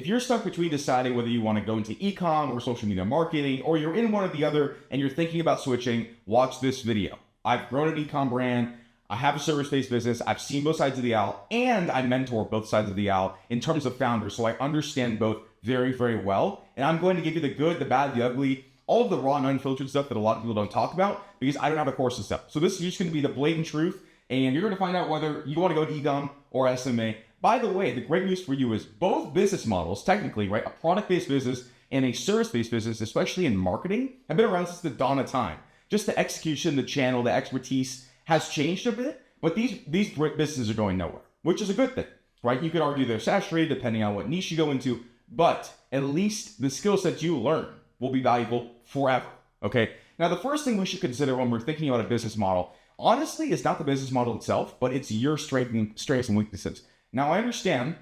if you're stuck between deciding whether you want to go into ecom or social media marketing, or you're in one or the other and you're thinking about switching, watch this video. I've grown an ecom brand. I have a service-based business. I've seen both sides of the aisle, and I mentor both sides of the aisle in terms of founders. So I understand both very, very well. And I'm going to give you the good, the bad, the ugly, all of the raw and unfiltered stuff that a lot of people don't talk about because I don't have a course and stuff. So this is just going to be the blatant truth. And you're going to find out whether you want to go to ecom or SMA. By the way, the great news for you is both business models, technically, right? A product-based business and a service-based business, especially in marketing, have been around since the dawn of time. Just the execution, the channel, the expertise has changed a bit, but these businesses are going nowhere, which is a good thing, right? You could argue they're saturated depending on what niche you go into, but at least the skill sets you learn will be valuable forever, okay? Now, the first thing we should consider when we're thinking about a business model, honestly, is not the business model itself, but it's your strengths and weaknesses. Now, I understand.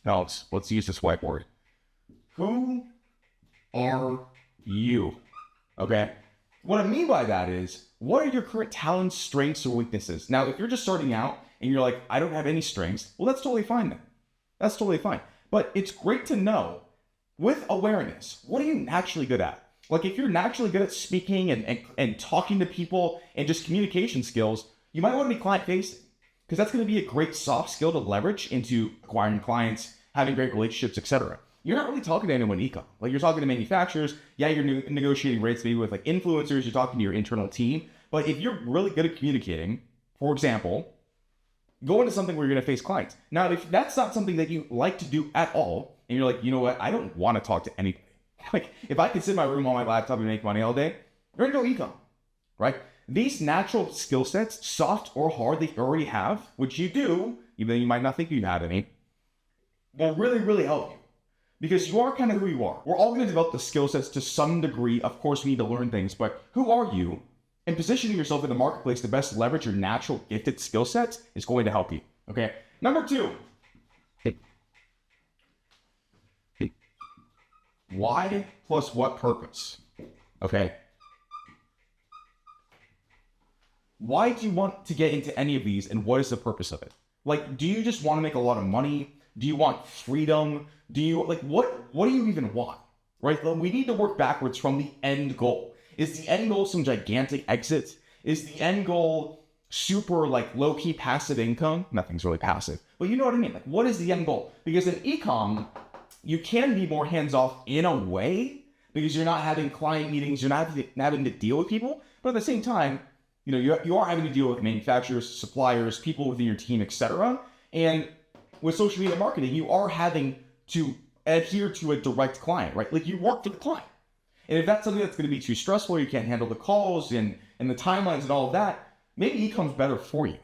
Now, let's use this whiteboard. Who are you? Okay? What I mean by that is, what are your current talents, strengths, or weaknesses? Now, if you're just starting out and you're like, I don't have any strengths, well, that's totally fine then. That's totally fine. But it's great to know, with awareness, what are you naturally good at? Like, if you're naturally good at speaking and talking to people and just communication skills, you might want to be client-facing, because that's going to be a great soft skill to leverage into acquiring clients, having great relationships, etc. You're not really talking to anyone in ecom. Like, you're talking to manufacturers. Yeah, you're negotiating rates maybe with like influencers. You're talking to your internal team. But if you're really good at communicating, for example, go into something where you're going to face clients. Now, if that's not something that you like to do at all, and you're like, you know what, I don't want to talk to anybody. Like, if I could sit in my room on my laptop and make money all day, you're going to go ecom, right? These natural skill sets, soft or hard, that you already have, which you do, even though you might not think you have any, will really, really help you. Because you are kind of who you are. We're all going to develop the skill sets to some degree. Of course, we need to learn things, but who are you? And positioning yourself in the marketplace to best leverage your natural gifted skill sets is going to help you. Okay. Number 2. Why plus what purpose? Okay. Why do you want to get into any of these, and what is the purpose of it? Like, do you just want to make a lot of money? Do you want freedom? Do you, like, what do you even want, right? We need to work backwards from the end goal. Is the end goal some gigantic exit? Is the end goal super, like, low-key passive income? Nothing's really passive, but you know what I mean? Like, what is the end goal? Because in ecom, you can be more hands-off in a way, because you're not having client meetings, you're not having to deal with people, but at the same time, you know, you are having to deal with manufacturers, suppliers, people within your team, etc. And with social media marketing, you are having to adhere to a direct client, right? Like, you work for the client. And if that's something that's going to be too stressful, you can't handle the calls and the timelines and all of that, maybe ecom's better for you,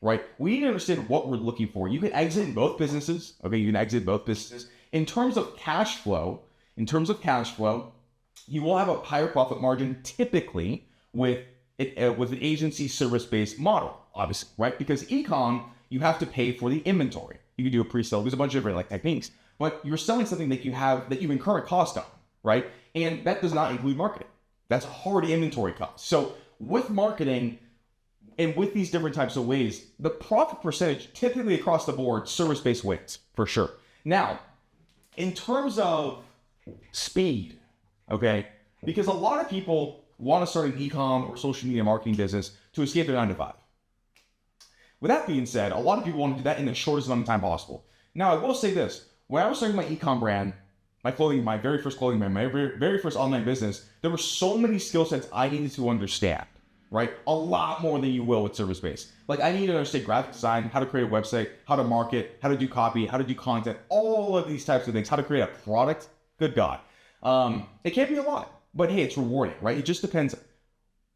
right? We need to understand what we're looking for. You can exit both businesses. Okay, you can exit both businesses. In terms of cash flow, you will have a higher profit margin typically with an agency service-based model, obviously, right? Because ecom, you have to pay for the inventory. You can do a pre-sale. There's a bunch of different like techniques, but you're selling something that you incur a cost on, right? And that does not include marketing. That's hard inventory costs. So with marketing and with these different types of ways, the profit percentage typically across the board, service-based wins for sure. Now, in terms of speed, okay, because a lot of people want to start an ecom or social media marketing business to escape their 9 to 5. With that being said, a lot of people want to do that in the shortest amount of time possible. Now, I will say this. When I was starting my ecom brand, my very first clothing brand, my very first online business, there were so many skill sets I needed to understand, right? A lot more than you will with service-based. Like, I needed to understand graphic design, how to create a website, how to market, how to do copy, how to do content, all of these types of things, how to create a product. Good God. It can't be a lot. But hey, it's rewarding, right? It just depends.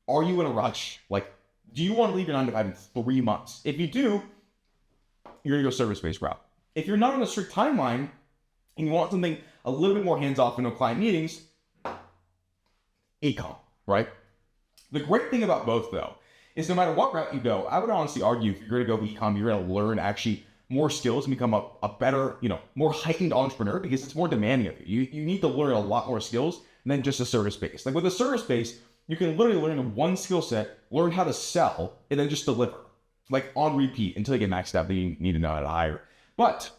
Are you in a rush? Like, do you want to leave your 9 to 5 in 3 months? If you do, you're going to go service-based route. If you're not on a strict timeline and you want something a little bit more hands-off and no client meetings, ecom, right? The great thing about both, though, is no matter what route you go, I would honestly argue if you're going to go ecom, you're going to learn actually more skills and become a better, more heightened entrepreneur, because it's more demanding of you. You need to learn a lot more skills than just a service base. Like, with a service base, you can literally learn one skill set, learn how to sell, and then just deliver, like on repeat until you get maxed out. Then you need to know how to hire. But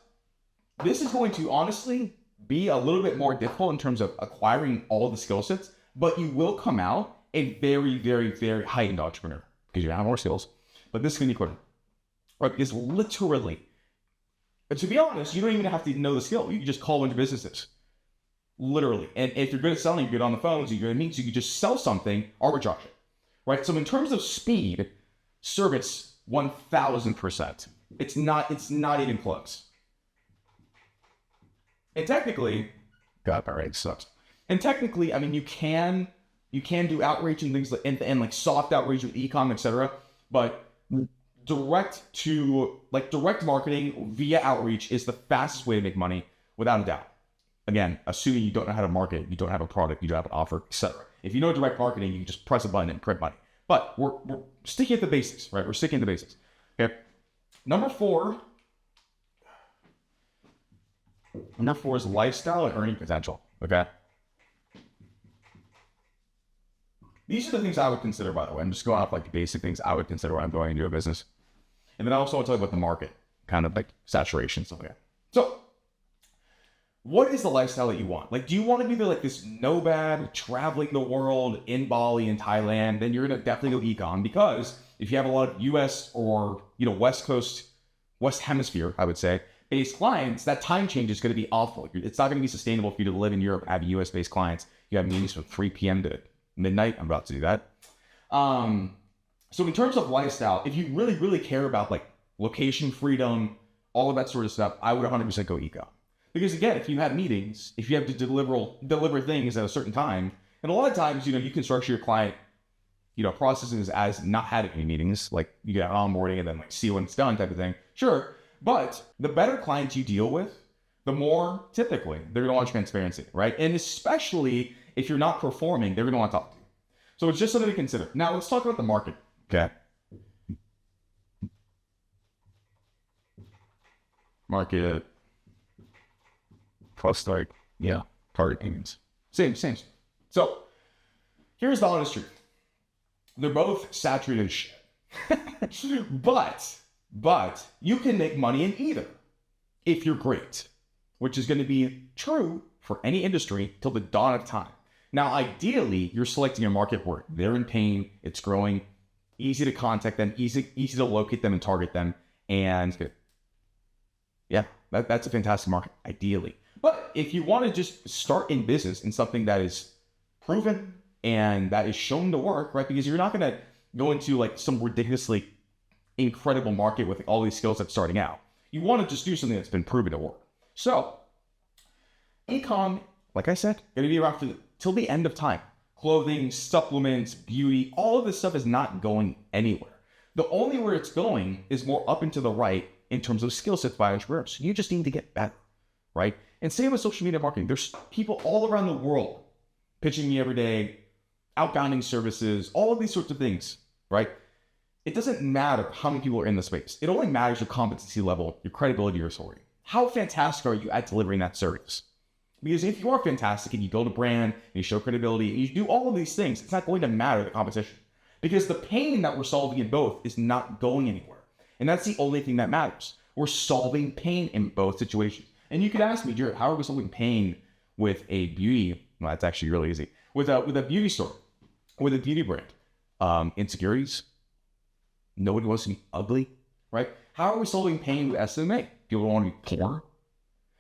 this is going to honestly be a little bit more difficult in terms of acquiring all the skill sets, but you will come out a very, very, very heightened entrepreneur because you have more skills. But this is going to be quicker, right? Because literally, and to be honest, you don't even have to know the skill. You can just call into businesses, literally. And if you're good at selling, you're good on the phones, you're good at meetings, you can just sell something, arbitrage it, right? So in terms of speed, service 1000%. It's not even close. And technically, God, my rate sucks. And technically, I mean, you can do outreach and things like and like soft outreach with Ecom, etc. But direct marketing via outreach is the fastest way to make money, without a doubt. Again, assuming you don't know how to market, you don't have a product, you don't have an offer, etc. If you know direct marketing, you can just press a button and print money. But we're sticking at the basics, right? We're sticking to the basics. Okay. Number four is lifestyle and earning potential. Okay. These are the things I would consider, by the way. I'm just going off like the basic things I would consider when I'm going into a business. And then I also want to talk about the market, kind of like saturation, stuff like that. So, what is the lifestyle that you want? Like, do you want to be like this nomad traveling the world in Bali and Thailand? Then you're going to definitely go Ecom, because if you have a lot of US or, West Hemisphere, I would say, based clients, that time change is going to be awful. It's not going to be sustainable for you to live in Europe, have US based clients. You have meetings from 3 p.m. to midnight. I'm about to do that. So in terms of lifestyle, if you really, really care about like location freedom, all of that sort of stuff, I would 100% go Ecom. Because again, if you have meetings, if you have to deliver things at a certain time, and a lot of times, you can structure your client, processes as not having any meetings, like you get onboarding and then like see when it's done type of thing. Sure. But the better clients you deal with, the more typically they're going to want transparency, right? And especially if you're not performing, they're going to want to talk to you. So it's just something to consider. Now let's talk about the market. Okay. Market. Plus like, target gains. Same. So here's the honest truth. They're both saturated as shit. But you can make money in either if you're great, which is going to be true for any industry till the dawn of time. Now, ideally, you're selecting a market where they're in pain, it's growing, easy to contact them, easy to locate them and target them. And yeah, that's a fantastic market, ideally. But if you want to just start in business in something that is proven and that is shown to work, right? Because you're not going to go into like some ridiculously incredible market with all these skills that's starting out. You want to just do something that's been proven to work. So, Ecom, like I said, going to be around till the end of time. Clothing, supplements, beauty, all of this stuff is not going anywhere. The only where it's going is more up and to the right in terms of skill sets by entrepreneurs. You just need to get better, right? And same with social media marketing. There's people all around the world pitching me every day, outbounding services, all of these sorts of things, right? It doesn't matter how many people are in the space. It only matters your competency level, your credibility, your story. How fantastic are you at delivering that service? Because if you are fantastic and you build a brand and you show credibility and you do all of these things, it's not going to matter the competition. Because the pain that we're solving in both is not going anywhere. And that's the only thing that matters. We're solving pain in both situations. And you could ask me, Jared, how are we solving pain with a beauty? Well, that's actually really easy. With a beauty store, with a beauty brand. Insecurities. Nobody wants to be ugly, right? How are we solving pain with SMMA? People don't want to be poor.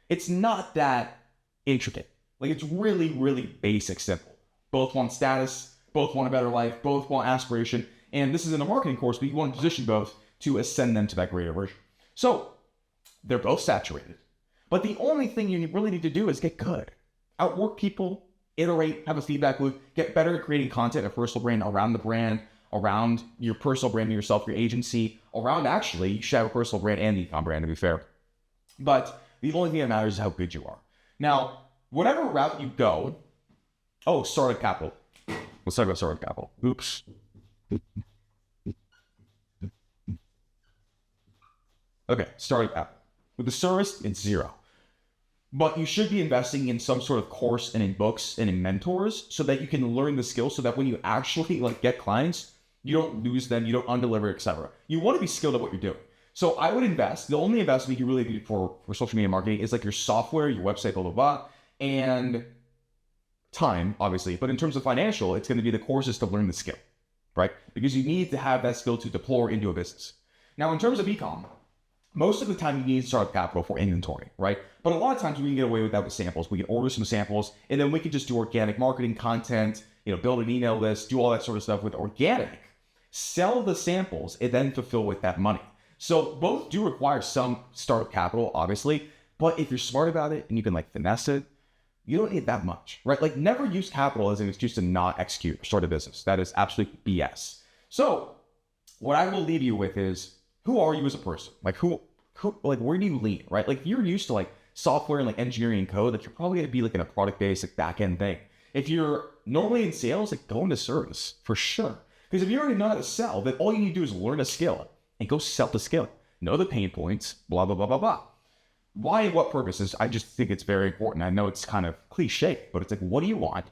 It's not that intricate. Like, it's really, really basic, simple. Both want status, both want a better life, both want aspiration. And this is in a marketing course, but you want to position both to ascend them to that greater version. So they're both saturated. But the only thing you really need to do is get good. Outwork people, iterate, have a feedback loop, get better at creating content, a personal brand around the brand, around your personal brand of yourself, your agency, around actually, you should have a personal brand and the Ecom brand, to be fair. But the only thing that matters is how good you are. Now, whatever route you go, startup capital. Let's talk about startup capital. Oops. Okay, startup capital. With the service, it's zero. But you should be investing in some sort of course and in books and in mentors so that you can learn the skills so that when you actually get clients, you don't lose them, you don't undeliver, etc. You want to be skilled at what you're doing. So I would invest. The only investment you really do for social media marketing is like your software, your website, blah, blah, blah, and time, obviously. But in terms of financial, it's going to be the courses to learn the skill, right? Because you need to have that skill to deploy into a business. Now, in terms of ecom, most of the time you need startup capital for inventory, right? But a lot of times we can get away with that with samples. We can order some samples and then we can just do organic marketing content, build an email list, do all that sort of stuff with organic, sell the samples and then fulfill with that money. So both do require some startup capital, obviously, but if you're smart about it and you can finesse it, you don't need that much, right? Like never use capital as an excuse to not execute or start a business. That is absolute BS. So what I will leave you with is, who are you as a person? Where do you lean, right? Like if you're used to software and engineering and code, you're probably gonna be in a product-based back end thing. If you're normally in sales, go into service for sure. Because if you already know how to sell, then all you need to do is learn a skill and go sell the skill. Know the pain points, blah, blah, blah, blah, blah. Why and what purposes? I just think it's very important. I know it's kind of cliche, but it's what do you want?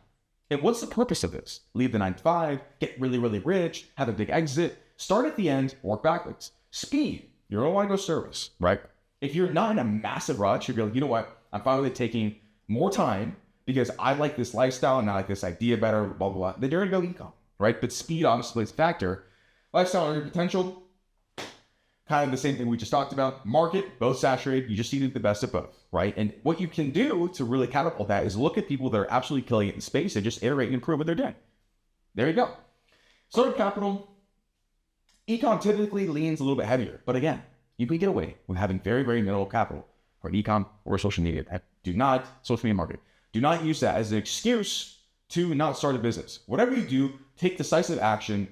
And what's the purpose of this? Leave the 9-to-5, get really, really rich, have a big exit, start at the end, work backwards. Speed, you're gonna want to go service, right? If you're not in a massive rush, you're like, you know what? I'm finally taking more time because I like this lifestyle and I like this idea better, blah, blah, blah. Then you're gonna go ecom, right? But speed obviously plays a factor. Lifestyle and your potential, kind of the same thing we just talked about. Market, both saturated. You just need the best of both, right? And what you can do to really catapult that is look at people that are absolutely killing it in space and just iterate and improve what they're doing. There you go. Startup capital. Ecom typically leans a little bit heavier, but again, you can get away with having very, very minimal capital for an ecom or social media. Social media marketing. Do not use that as an excuse to not start a business. Whatever you do, take decisive action.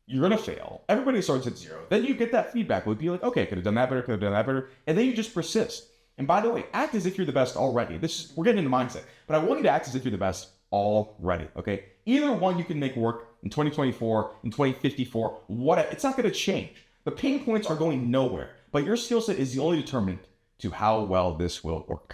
You're going to fail. Everybody starts at zero. Then you get that feedback. We'll be like, okay, could have done that better. And then you just persist. And by the way, act as if you're the best already. We're getting into mindset, but I want you to act as if you're the best already, okay? Either one you can make work in 2024, in 2054, it's not going to change. The pain points are going nowhere, but your skill set is the only determinant to how well this will work.